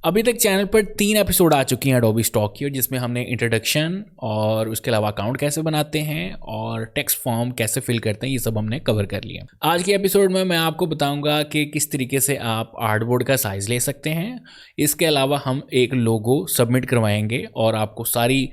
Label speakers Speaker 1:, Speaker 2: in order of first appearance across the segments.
Speaker 1: अभी तक चैनल पर 3 एपिसोड आ चुकी हैं एडोबी स्टॉक की, जिसमें हमने इंट्रोडक्शन और उसके अलावा अकाउंट कैसे बनाते हैं और टेक्स्ट फॉर्म कैसे फिल करते हैं, ये सब हमने कवर कर लिया। आज के एपिसोड में मैं आपको बताऊंगा कि किस तरीके से आप आर्टबोर्ड का साइज़ ले सकते हैं। इसके अलावा हम एक लोगो सबमिट करवाएंगे और आपको सारी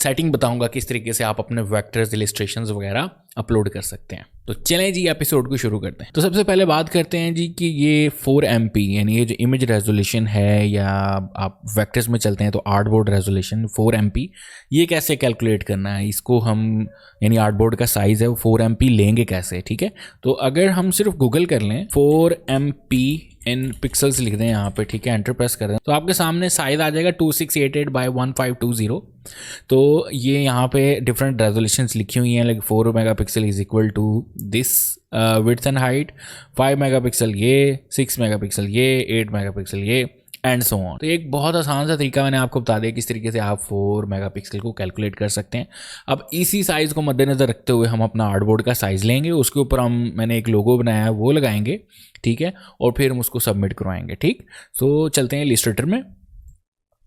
Speaker 1: सेटिंग बताऊंगा किस तरीके से आप अपने वेक्टर्स, इलिस्ट्रेशंस वगैरह अपलोड कर सकते हैं। तो चलें जी एपिसोड को शुरू करते हैं। तो सबसे पहले बात करते हैं जी कि ये 4MP यानी ये जो इमेज रेजोल्यूशन है, या आप वेक्टर्स में चलते हैं तो आर्टबोर्ड रेजोल्यूशन 4MP, ये कैसे कैलकुलेट करना है, इसको हम यानी आर्टबोर्ड का साइज़ है वो 4MP लेंगे कैसे, ठीक है। तो अगर हम सिर्फ गूगल कर लें 4MP इन पिक्सल्स लिख दें यहाँ पे, ठीक है, एंटर प्रेस कर दें तो आपके सामने साइज़ आ जाएगा 2688 बाई 1520। तो ये यहाँ पे डिफरेंट रेजोल्यूशंस लिखी हुई हैं, like 4 megapixel is equal to this width and height, 5 megapixel ये, 6 मेगापिक्सल ये, 8 मेगापिक्सल ये, एंड सो ऑन। तो एक बहुत आसान सा तरीका मैंने आपको बता दिया किस तरीके से आप 4 मेगापिक्सल को कैलकुलेट कर सकते हैं। अब इसी साइज़ को मद्देनज़र रखते हुए हम अपना आर्टबोर्ड का साइज़ लेंगे, उसके ऊपर मैंने एक लोगो बनाया है वो लगाएंगे, ठीक है, और फिर हम उसको सबमिट करवाएंगे, ठीक। सो चलते हैं इलस्ट्रेटर में।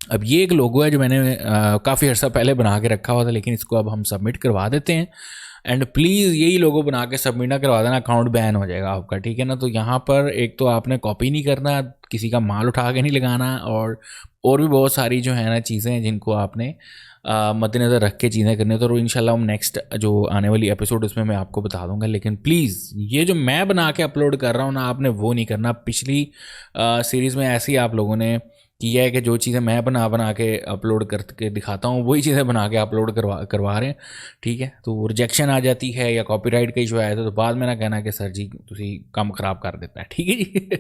Speaker 1: अब ये एक लोगो है जो मैंने काफ़ी अर्सा पहले बना के रखा हुआ था, लेकिन इसको अब हम सबमिट करवा देते हैं। एंड प्लीज़ यही लोगो बना के सबमिट ना करवा देना, अकाउंट बैन हो जाएगा आपका, ठीक है ना। तो यहाँ पर एक तो आपने कॉपी नहीं करना, किसी का माल उठा के नहीं लगाना, और भी बहुत सारी जो है ना चीज़ें हैं जिनको आपने मद्देनज़र रख के चीज़ें करनी है। तो इंशाल्लाह हम नेक्स्ट जो आने वाली एपिसोड उसमें मैं आपको बता दूंगा। लेकिन प्लीज़ ये जो मैं बना के अपलोड कर रहा हूँ ना, आपने वो नहीं करना। पिछली सीरीज़ में ऐसे ही आप लोगों ने किया है कि जो चीज़ें मैं बना के अपलोड करके दिखाता हूँ वही चीज़ें बना के अपलोड करवा रहे हैं, ठीक है। तो रिजेक्शन आ जाती है या कॉपीराइट का इशू आया था तो बाद में ना कहना कि सर जी तुसी काम ख़राब कर देता है, ठीक है जी।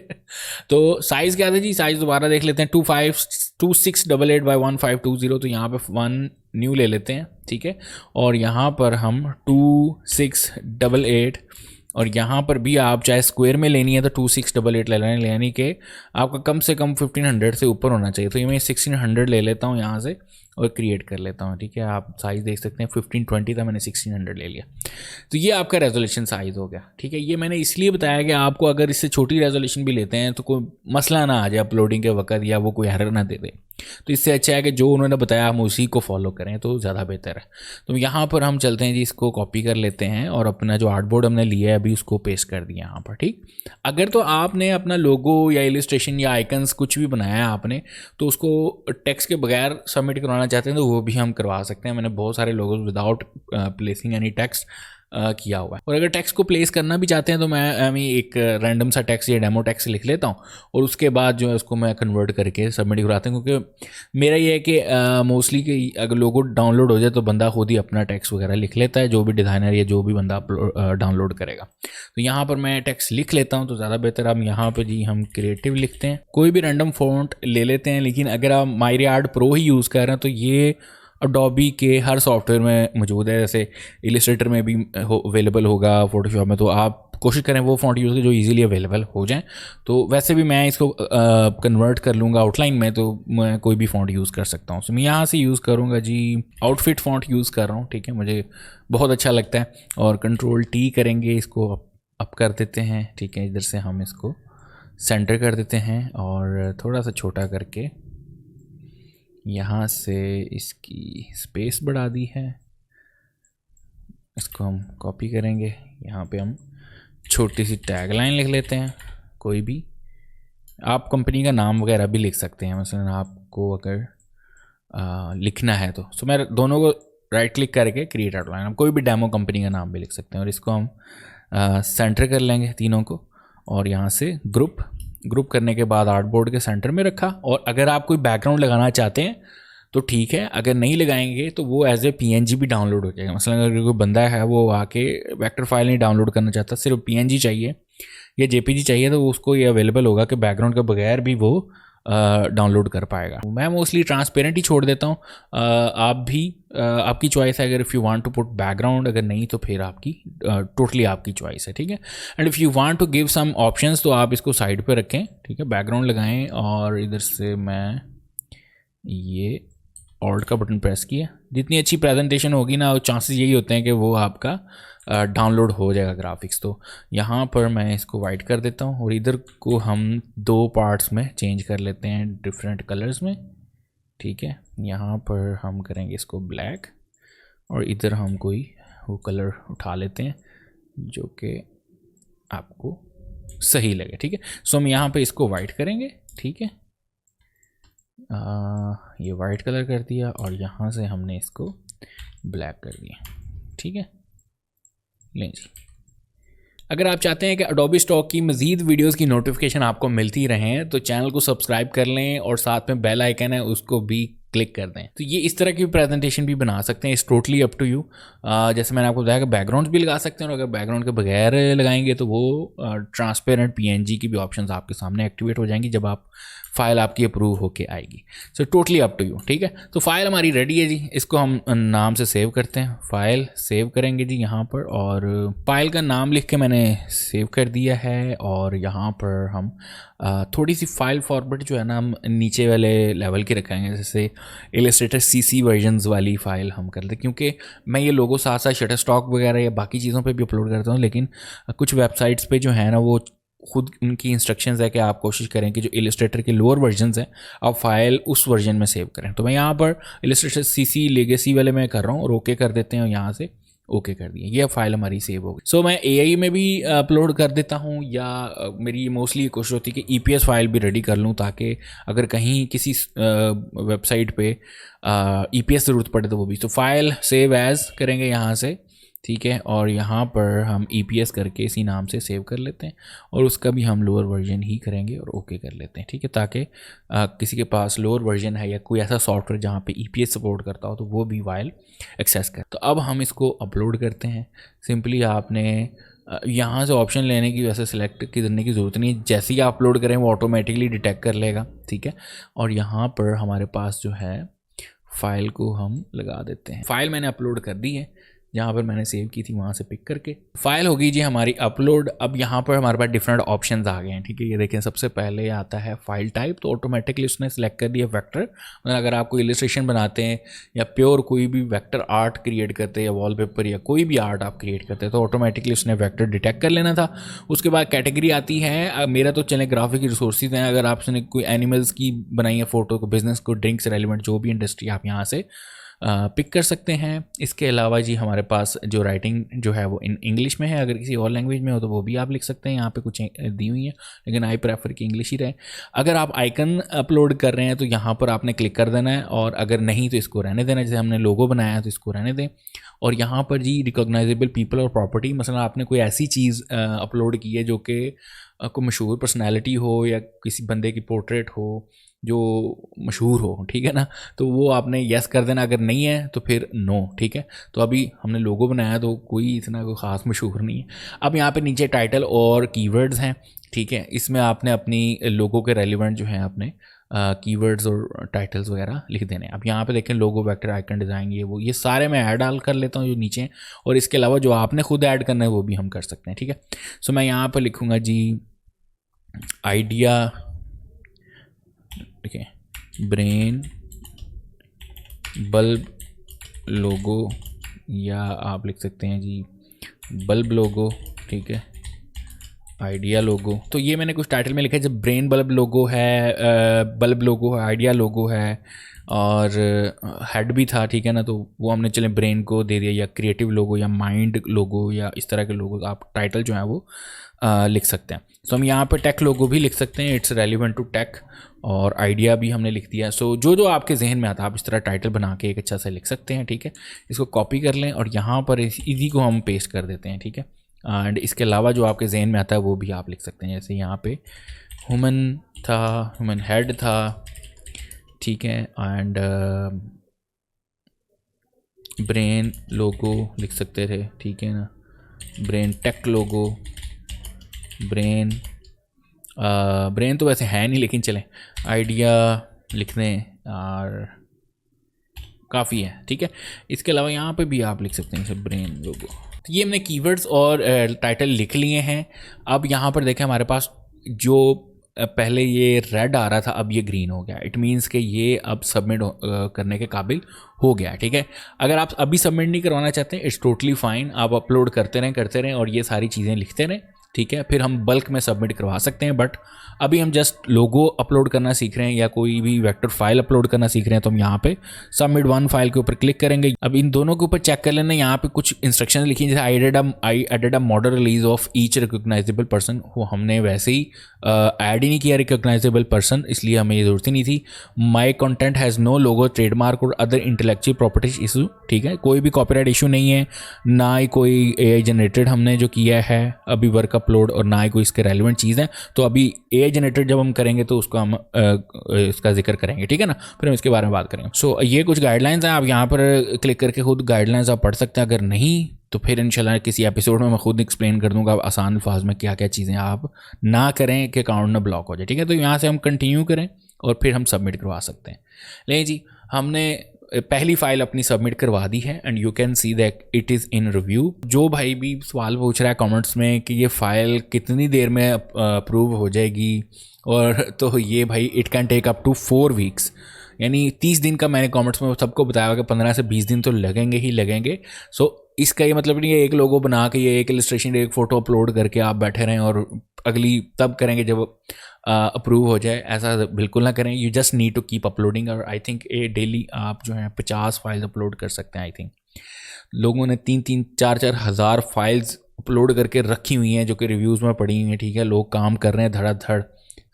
Speaker 1: तो साइज़ क्या था जी, साइज़ दोबारा देख लेते हैं, 2688 बाई 1520। तो यहाँ पे 1 न्यू ले लेते हैं, ठीक है, और यहाँ पर हम 2688, और यहाँ पर भी आप चाहे स्क्वायर में लेनी है तो 2688 ले लें, यानी कि आपका कम से कम 1500 से ऊपर होना चाहिए। तो ये मैं 1600 ले लेता हूँ यहाँ से और क्रिएट कर लेता हूँ, ठीक है। आप साइज़ देख सकते हैं 1520 था, मैंने 1600 ले लिया। तो ये आपका रेजोल्यूशन साइज़ हो गया, ठीक है। ये मैंने इसलिए बताया कि आपको अगर इससे छोटी रेजोल्यूशन भी लेते हैं तो कोई मसला ना आ जाए अपलोडिंग के वक्त, या वो कोई एरर ना दे दे। तो इससे अच्छा है कि जो उन्होंने बताया हम उसी को फॉलो करें, तो ज़्यादा बेहतर है। तो यहाँ पर हम चलते हैं जी, इसको कॉपी कर लेते हैं और अपना जो आर्टबोर्ड हमने लिया है अभी उसको पेस्ट कर दिया यहाँ पर, ठीक। अगर तो आपने अपना लोगो या इलस्ट्रेशन या आइकन्स कुछ भी बनाया है आपने, तो उसको टेक्स्ट के बगैर सबमिट करवाना चाहते हैं तो वो भी हम करवा सकते हैं। मैंने बहुत सारे लोगों विदाउट प्लेसिंग एनी टेक्स्ट किया हुआ है। और अगर टेक्स्ट को प्लेस करना भी चाहते हैं तो मैं एक रैंडम सा टेक्स्ट या डेमो टेक्स्ट लिख लेता हूँ और उसके बाद जो है उसको मैं कन्वर्ट करके सबमिट कराता हूँ, क्योंकि मेरा ये है कि मोस्टली कि अगर लोगो डाउनलोड हो जाए तो बंदा खुद ही अपना टेक्स्ट वगैरह लिख लेता है, जो भी डिज़ाइनर या जो भी बंदा डाउनलोड करेगा। तो यहाँ पर मैं टेक्स्ट लिख लेता हूँ तो ज़्यादा बेहतर। अब यहाँ पर जी हम क्रिएटिव लिखते हैं, कोई भी रैंडम फॉन्ट ले लेते हैं, लेकिन अगर आप मायरियार्ड प्रो ही यूज़ कर रहे हैं तो ये अडोबी के हर सॉफ्टवेयर में मौजूद है, जैसे इलिस्ट्रेटर में भी अवेलेबल होगा, फोटोशॉप में। तो आप कोशिश करें वो फॉन्ट यूज़ करें जो इजीली अवेलेबल हो जाए। तो वैसे भी मैं इसको कन्वर्ट कर लूँगा आउटलाइन में, तो मैं कोई भी फॉन्ट यूज़ कर सकता हूँ। तो मैं यहाँ से यूज़ करूँगा जी आउटफिट फॉन्ट यूज़ कर रहा हूँ, ठीक है, मुझे बहुत अच्छा लगता है। और Ctrl+T करेंगे, इसको अप कर देते हैं, ठीक है। इधर से हम इसको सेंटर कर देते हैं और थोड़ा सा छोटा करके यहाँ से इसकी स्पेस बढ़ा दी है। इसको हम कॉपी करेंगे, यहाँ पे हम छोटी सी टैगलाइन लिख लेते हैं, कोई भी। आप कंपनी का नाम वगैरह भी लिख सकते हैं, मसलन आपको अगर लिखना है तो। सो मैं दोनों को राइट क्लिक करके क्रिएट आउटलाइन, हम कोई भी डेमो कंपनी का नाम भी लिख सकते हैं। और इसको हम सेंटर कर लेंगे तीनों को, और यहाँ से ग्रुप करने के बाद आर्टबोर्ड के सेंटर में रखा। और अगर आप कोई बैकग्राउंड लगाना चाहते हैं तो ठीक है, अगर नहीं लगाएंगे तो वो एज ए PNG भी डाउनलोड हो जाएगा। मसलन अगर कोई बंदा है वो आके वेक्टर फाइल नहीं डाउनलोड करना चाहता, सिर्फ PNG चाहिए या JPG चाहिए, तो उसको ये अवेलेबल होगा कि बैकग्राउंड के बगैर भी वो डाउनलोड कर पाएगा। मैं मोस्टली ट्रांसपेरेंट ही छोड़ देता हूँ, आप भी आपकी चॉइस है। अगर if you want to put background, अगर नहीं तो फिर आपकी टोटली आपकी चॉइस है, ठीक है। And if you want to give some options तो आप इसको साइड पे रखें, ठीक है, बैकग्राउंड लगाएं। और इधर से मैं ये ऑल्ट का बटन प्रेस किया। जितनी अच्छी प्रेजेंटेशन होगी ना, चांसेस यही होते हैं कि वो आपका डाउनलोड हो जाएगा ग्राफिक्स। तो यहाँ पर मैं इसको वाइट कर देता हूँ और इधर को हम 2 पार्ट्स में चेंज कर लेते हैं डिफरेंट कलर्स में, ठीक है। यहाँ पर हम करेंगे इसको ब्लैक और इधर हम कोई वो कलर उठा लेते हैं जो कि आपको सही लगे, ठीक है। सो हम यहाँ पे इसको वाइट करेंगे, ठीक है। ये वाइट कलर कर दिया और यहाँ से हमने इसको ब्लैक कर दिया, ठीक है। लें जी, अगर आप चाहते हैं कि अडोबी स्टॉक की मज़ीद वीडियोस की नोटिफिकेशन आपको मिलती रहें तो चैनल को सब्सक्राइब कर लें और साथ में बेल आइकन है उसको भी क्लिक कर दें। तो ये इस तरह की प्रेजेंटेशन भी बना सकते हैं, it's totally up to you. जैसे मैंने आपको बताया कि बैकग्राउंड भी लगा सकते हैं और अगर बैकग्राउंड के बगैर लगाएंगे तो वो ट्रांसपेरेंट पीएनजी की भी ऑप्शंस आपके सामने एक्टिवेट हो जाएंगी जब आप फाइल आपकी अप्रूव होके आएगी। So totally up to you, ठीक है। तो फाइल हमारी रेडी है जी, इसको हम नाम से सेव करते हैं। फाइल सेव करेंगे जी यहाँ पर, और फाइल का नाम लिख के मैंने सेव कर दिया है। और यहाँ पर हम थोड़ी सी फाइल फॉर्मेट जो है ना हम नीचे वाले लेवल की रखेंगे, जैसे इलस्ट्रेटर सीसी वर्जन्स वाली फ़ाइल हम कर लें, क्योंकि मैं ये लोगो साथ साथ शटरस्टॉक वगैरह या बाकी चीज़ों पे भी अपलोड करता हूँ, लेकिन कुछ वेबसाइट्स पे जो है ना वो खुद उनकी इंस्ट्रक्शंस है कि आप कोशिश करें कि जो इलस्ट्रेटर के लोअर वर्जन्स हैं आप फाइल उस वर्जन में सेव करें। तो मैं यहाँ पर इलस्ट्रेटर सीसी लेगेसी वाले में कर रहा हूँ और ओके कर देते हैं और यहाँ से ओके कर दिए, ये फाइल हमारी सेव हो गई। सो मैं एआई में भी अपलोड कर देता हूँ या मेरी मोस्टली कोशिश होती है कि ईपीएस फाइल भी रेडी कर लूँ, ताकि अगर कहीं किसी वेबसाइट पे ईपीएस ज़रूरत पड़े तो वो भी। तो फाइल सेव एज़ करेंगे यहाँ से, ठीक है, और यहाँ पर हम ईपीएस करके इसी नाम से सेव कर लेते हैं और उसका भी हम लोअर वर्जन ही करेंगे और ओके कर लेते हैं, ठीक है, ताकि किसी के पास लोअर वर्जन है या कोई ऐसा सॉफ्टवेयर जहाँ पे ईपीएस सपोर्ट करता हो तो वो भी फाइल एक्सेस कर। तो अब हम इसको अपलोड करते हैं। सिंपली आपने यहाँ से ऑप्शन लेने की वैसे सिलेक्ट करने की ज़रूरत नहीं है, जैसे ही आप अपलोड करें वो ऑटोमेटिकली डिटेक्ट कर लेगा, ठीक है। और यहाँ पर हमारे पास जो है फ़ाइल को हम लगा देते हैं। फ़ाइल मैंने अपलोड कर दी है, जहाँ पर मैंने सेव की थी वहाँ से पिक करके फाइल हो गई जी हमारी अपलोड। अब यहाँ पर हमारे पास डिफरेंट ऑप्शंस आ गए हैं, ठीक है। ये देखें, सबसे पहले आता है फाइल टाइप, तो ऑटोमेटिकली उसने सेलेक्ट कर दिया वेक्टर। मतलब अगर आप कोई इलस्ट्रेशन बनाते हैं या प्योर कोई भी वेक्टर आर्ट क्रिएट करते हैं या वॉलपेपर या कोई भी आर्ट आप क्रिएट करते हैं तो ऑटोमेटिकली उसने वेक्टर डिटेक्ट कर लेना था। उसके बाद कैटेगरी आती है, मेरा तो चले ग्राफिक रिसोर्सेज हैं। अगर आपने कोई एनिमल्स की बनाई है फ़ोटो को, बिजनेस को, ड्रिंक से रेलिवेंट जो भी इंडस्ट्री, आप यहाँ से पिक कर सकते हैं। इसके अलावा जी हमारे पास जो राइटिंग जो है वो इंग्लिश में है, अगर किसी और लैंग्वेज में हो तो वो भी आप लिख सकते हैं। यहाँ पे कुछ दी हुई है लेकिन आई प्रेफर कि इंग्लिश ही रहे। अगर आप आइकन अपलोड कर रहे हैं तो यहाँ पर आपने क्लिक कर देना है, और अगर नहीं तो इसको रहने देना। जैसे हमने लोगो बनाया है तो इसको रहने दें। और यहाँ पर जी रिकॉग्नाइजेबल पीपल और प्रॉपर्टी, मसलन आपने कोई ऐसी चीज़ अपलोड की है जो कि कोई मशहूर पर्सनैलिटी हो या किसी बंदे की पोर्ट्रेट हो जो मशहूर हो, ठीक है ना, तो वो आपने यस कर देना। अगर नहीं है तो फिर नो, ठीक है। तो अभी हमने लोगो बनाया तो कोई इतना कोई ख़ास मशहूर नहीं है। अब यहाँ पे नीचे टाइटल और कीवर्ड्स हैं, ठीक है। इसमें आपने अपनी लोगो के रेलिवेंट जो हैं आपने कीवर्ड्स और टाइटल्स वगैरह लिख देने। अब यहाँ पे देखें लोगो, वेक्टर, आइकन, डिज़ाइन, ये सारे मैं ऐड डाल कर लेता हूँ जो नीचे, और इसके अलावा जो आपने खुद ऐड करना है वो भी हम कर सकते हैं, ठीक है। सो मैं यहाँ पर लिखूँगा जी आइडिया, ठीक है, ब्रेन बल्ब लोगो, या आप लिख सकते हैं जी बल्ब लोगो, ठीक है, आइडिया लोगो। तो ये मैंने कुछ टाइटल में लिखा है, जब ब्रेन बल्ब लोगो है, बल्ब लोगो है, आइडिया लोगो है और हेड भी था, ठीक है ना, तो वो हमने चले ब्रेन को दे दिया, या क्रिएटिव लोगो या माइंड लोगो या इस तरह के लोगो आप टाइटल जो है वो लिख सकते हैं। सो हम यहाँ पे टेक लोगो भी लिख सकते हैं, इट्स रेलिवेंट टू टेक, और आइडिया भी हमने लिख दिया। सो जो आपके जहन में आता है आप इस तरह टाइटल बना के एक अच्छा से लिख सकते हैं, ठीक है। इसको कॉपी कर लें और यहाँ पर इसी को हम पेस्ट कर देते हैं, ठीक है। एंड इसके अलावा जो आपके जहन में आता है वो भी आप लिख सकते हैं, जैसे यहाँ पे ह्यूमन था, ह्यूमन हेड था, ठीक है, एंड ब्रेन लोगो लिख सकते थे, ठीक है ना, ब्रेन टेक लोगो, ब्रेन तो वैसे है नहीं लेकिन चलें आइडिया लिख दें और काफ़ी है, ठीक है। इसके अलावा यहाँ पे भी आप लिख सकते हैं जैसे ब्रेन लोगो। तो ये हमने कीवर्ड्स और टाइटल लिख लिए हैं। अब यहाँ पर देखें हमारे पास जो पहले ये रेड आ रहा था, अब ये ग्रीन हो गया। इट मीन्स कि ये अब सबमिट करने के काबिल हो गया। ठीक है, अगर आप अभी सबमिट नहीं करवाना चाहते इट्स टोटली फाइन, आप अपलोड करते रहें और ये सारी चीज़ें लिखते रहें। ठीक है, फिर हम बल्क में सबमिट करवा सकते हैं। बट अभी हम जस्ट लोगो अपलोड करना सीख रहे हैं या कोई भी वेक्टर फाइल अपलोड करना सीख रहे हैं, तो हम यहाँ पे सबमिट वन फाइल के ऊपर क्लिक करेंगे। अब इन दोनों के ऊपर चेक कर लेना, यहाँ पे कुछ इंस्ट्रक्शन लिखी हैं, जैसे I added a model release of each recognisable person. वो हमने वैसे ही ऐड ही नहीं किया रिकॉग्नाइजेबल पर्सन, इसलिए हमें ये जरूरत ही नहीं थी। My content has no logo, trademark और अदर इंटेलेक्चुअल प्रॉपर्टीज इशू। ठीक है, कोई भी कॉपीराइट इशू नहीं है, ना ही कोई AI जनरेटेड हमने जो किया है अभी वर्क अपलोड, और ना ही कोई इसके रेलिवेंट चीज़ है। तो अभी AI जनरेटेड जब हम करेंगे तो उसको हम इसका जिक्र करेंगे। ठीक है ना, फिर हम इसके बारे में बात करेंगे। सो ये कुछ गाइडलाइंस हैं, आप यहाँ पर क्लिक करके खुद गाइडलाइंस आप पढ़ सकते हैं। अगर नहीं तो फिर इंशाल्लाह किसी एपिसोड में मैं खुद एक्सप्लेन कर दूंगा आसान अल्फाज में क्या क्या चीज़ें आप ना करें कि अकाउंट ना ब्लॉक हो जाए। ठीक है, तो यहाँ से हम कंटिन्यू करें और फिर हम सबमिट करवा सकते हैं। लेकिन जी हमने पहली फाइल अपनी सबमिट करवा दी है and you can see that it is in review. जो भाई भी सवाल पूछ रहा है कमेंट्स में कि ये फ़ाइल कितनी देर में अप्रूव हो जाएगी, और तो ये भाई it can take up to 4 weeks, यानी 30 दिन का मैंने कमेंट्स में सबको बताया कि 15 से 20 दिन तो लगेंगे ही लगेंगे। सो इसका ये मतलब नहीं है एक लोगो बना के, ये एक इलस्ट्रेशन एक फ़ोटो अपलोड करके आप बैठे रहें और अगली तब करेंगे जब अप्रूव हो जाए, ऐसा बिल्कुल ना करें। You just need to keep uploading. और आई थिंक ये डेली आप जो है 50 फाइल्स अपलोड कर सकते हैं। आई थिंक लोगों ने 3-3, 4-4 हज़ार फाइल्स अपलोड करके रखी हुई हैं जो कि रिव्यूज़ में पड़ी हुई हैं। ठीक है, लोग काम कर रहे हैं धड़ाधड़,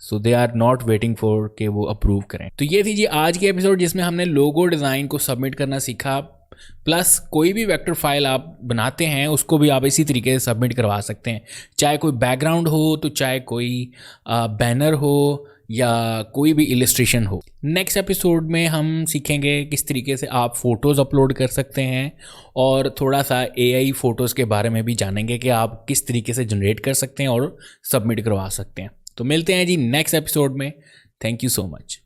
Speaker 1: so they are not waiting for कि वो अप्रूव करें। तो ये थी जी आज की एपिसोड जिसमें हमने लोगो डिज़ाइन को सबमिट करना सीखा, प्लस कोई भी वेक्टर फाइल आप बनाते हैं उसको भी आप इसी तरीके से सबमिट करवा सकते हैं, चाहे कोई बैकग्राउंड हो, तो चाहे कोई बैनर हो या कोई भी इलस्ट्रेशन हो। नेक्स्ट एपिसोड में हम सीखेंगे किस तरीके से आप फ़ोटोज़ अपलोड कर सकते हैं, और थोड़ा सा AI फ़ोटोज़ के बारे में भी जानेंगे कि आप किस तरीके से जनरेट कर सकते हैं और सबमिट करवा सकते हैं। तो मिलते हैं जी नेक्स्ट एपिसोड में। Thank you so much.